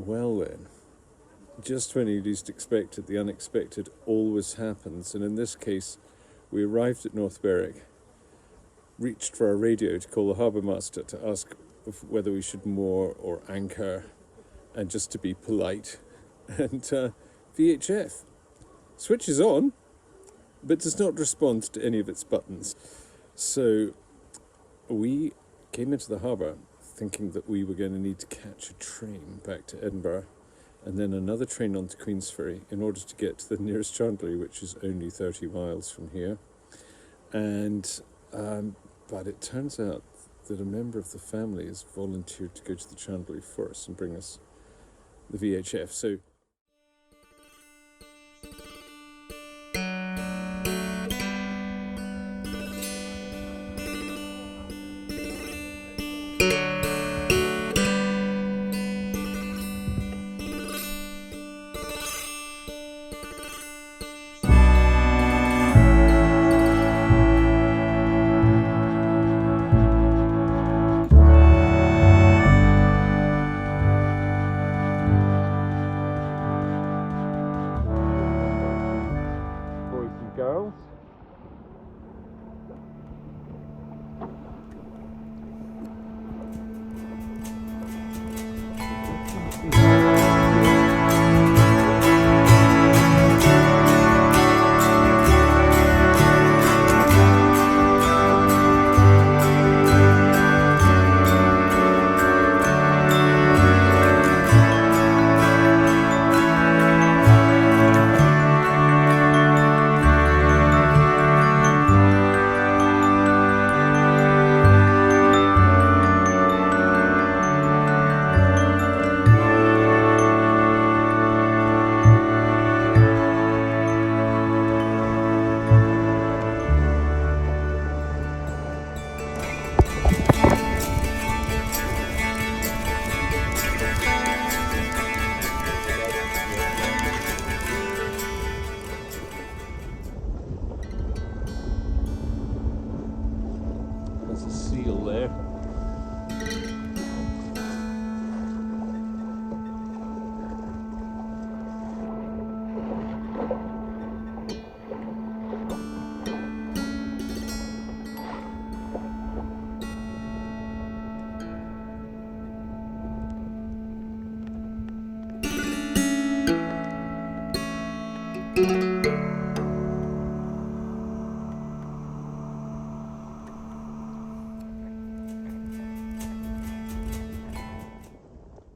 Well then, just when you least expect it, the unexpected always happens, and in this case we arrived at North Berwick, reached for our radio to call the harbour master to ask whether we should moor or anchor, and just to be polite, and VHF switches on but does not respond to any of its buttons. So we came into the harbour thinking that we were going to need to catch a train back to Edinburgh and then another train on to Queensferry in order to get to the nearest chandlery, which is only 30 miles from here. And but it turns out that a member of the family has volunteered to go to the chandlery for us and bring us the VHF. So girls. There's a seal there.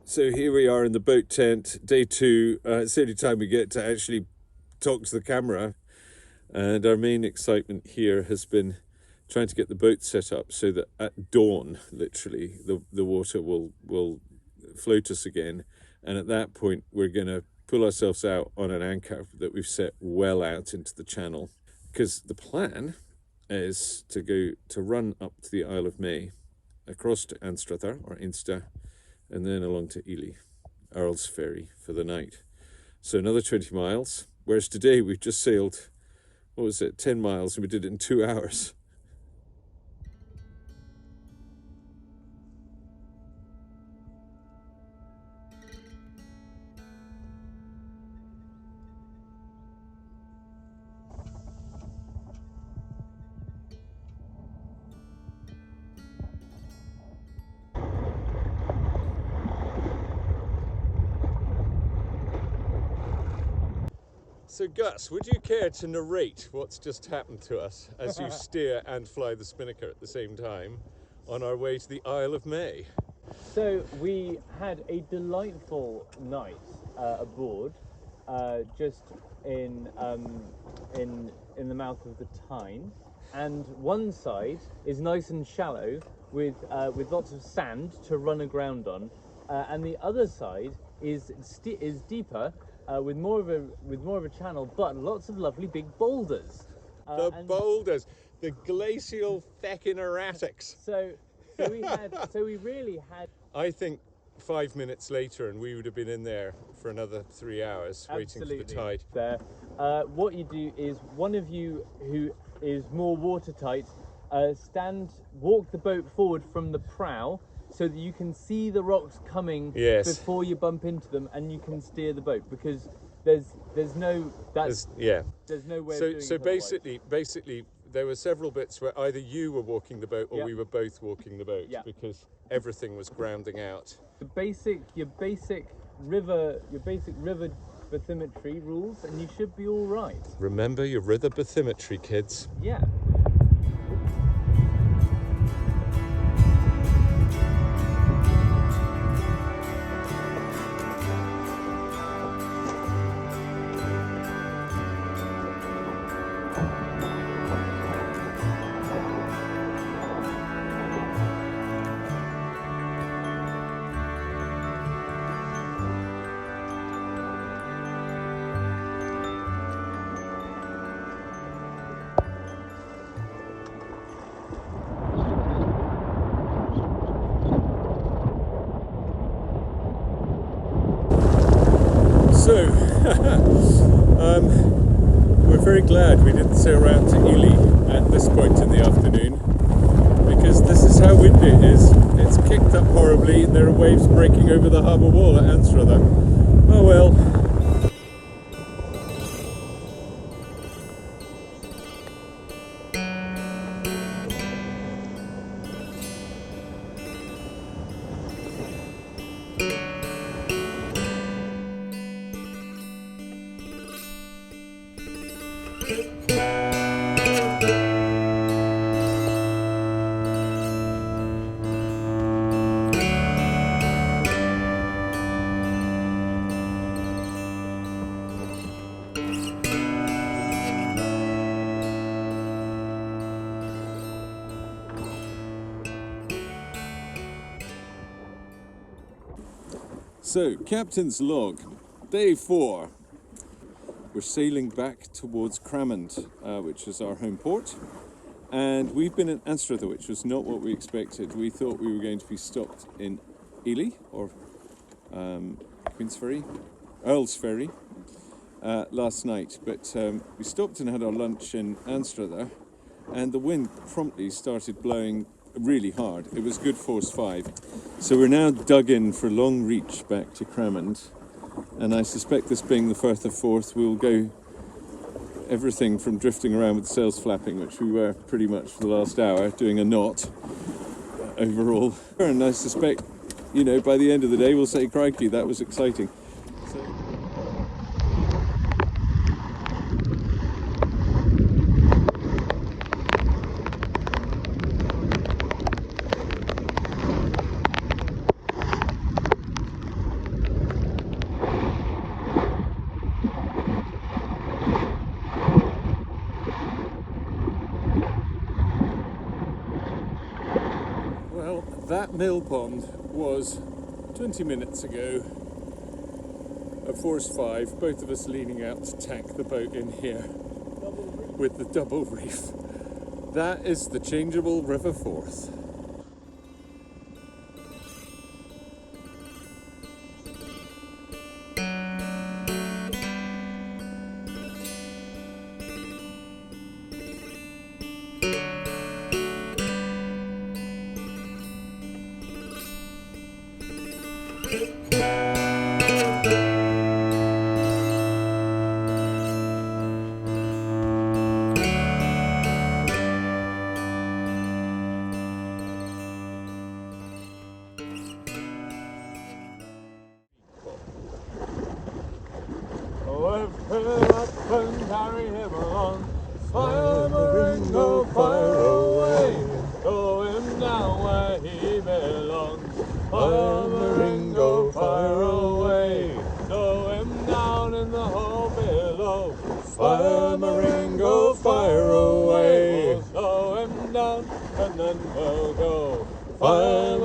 So here we are in the boat tent, day 2. It's the only time we get to actually talk to the camera, and our main excitement here has been trying to get the boat set up so that at dawn, literally, the water will float us again, and at that point we're going to pull ourselves out on an anchor that we've set well out into the channel, because the plan is to run up to the Isle of May, across to Anstruther or Insta, and then along to Ely, Earl's Ferry, for the night. So another 20 miles, whereas today we've just sailed, 10 miles, and we did it in 2 hours. So Gus, would you care to narrate what's just happened to us as you steer and fly the spinnaker at the same time on our way to the Isle of May? So we had a delightful night aboard, just in the mouth of the Tyne, and one side is nice and shallow with lots of sand to run aground on, and the other side is deeper with more of a channel, but lots of lovely big boulders. Boulders, the glacial feckin' erratics. So we really had. I think 5 minutes later and we would have been in there for another 3 hours waiting for the tide. There, what you do is one of you who is more watertight, walk the boat forward from the prow so that you can see the rocks coming before you bump into them, and you can steer the boat, because there's no way of doing it. So basically there were several bits where either you were walking the boat or we were both walking the boat, because everything was grounding out. Your basic river bathymetry rules, and you should be all right. Remember your river bathymetry, kids. Yeah. So, we're very glad we didn't sail around to Ely at this point in the afternoon, because this is how windy it is. It's kicked up horribly and there are waves breaking over the harbour wall at Anstruther. Oh well. So, Captain's log, day 4. We're sailing back towards Cramond, which is our home port, and we've been in Anstruther, which was not what we expected. We thought we were going to be stopped in Ely, or Queen's Ferry, Earl's Ferry, last night, but we stopped and had our lunch in Anstruther, and the wind promptly started blowing really hard. It was good force 5. So we're now dug in for a long reach back to Cramond, and I suspect, this being the Firth of Forth, we'll go everything from drifting around with the sails flapping, which we were pretty much for the last hour, doing a knot overall. And I suspect, you know, by the end of the day we'll say, crikey, that was exciting. That mill pond was 20 minutes ago at force 5, both of us leaning out to tack the boat in here with the double reef. That is the changeable River Forth. and carry him along. Fire Marengo, fire away, throw him down where he belongs. Fire Marengo, fire away, throw him down in the hole below. Fire Marengo, fire away. We'll throw him down and then we'll go. Fire